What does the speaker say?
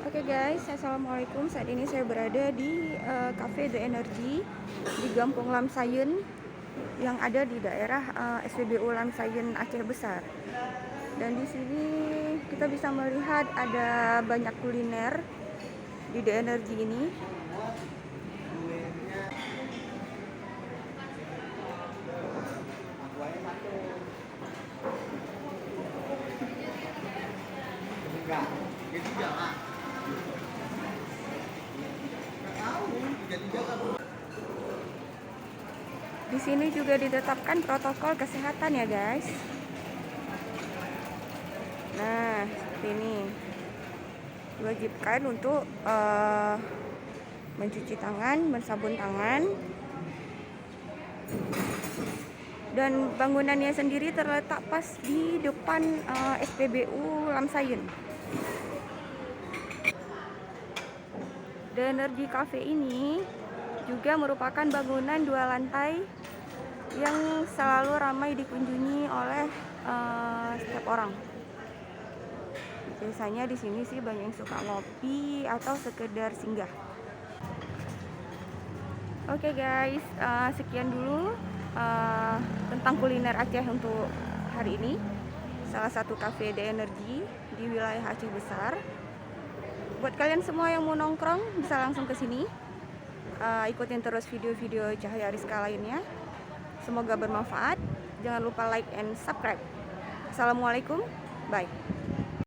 Oke guys, assalamualaikum. Saat ini saya berada di Cafe The Energy di Gampung Lamsayen yang ada di daerah SPBU Lamsayen Aceh Besar. Dan di sini kita bisa melihat ada banyak kuliner di The Energy ini. Di sini juga ditetapkan protokol kesehatan ya guys. Nah, seperti ini. Diwajibkan untuk mencuci tangan, bersabun tangan. Dan bangunannya sendiri terletak pas di depan SPBU Lamsayen. The Energy Cafe ini juga merupakan bangunan 2 lantai yang selalu ramai dikunjungi oleh setiap orang. Biasanya di sini sih banyak yang suka ngopi atau sekedar singgah. Oke guys, sekian dulu tentang kuliner Aceh untuk hari ini. Salah satu cafe The Energy di wilayah Aceh Besar. Buat kalian semua yang mau nongkrong bisa langsung ke sini. Ikutin terus video-video Cahaya Rizka lainnya. Semoga bermanfaat. Jangan lupa like and subscribe. Assalamualaikum. Bye.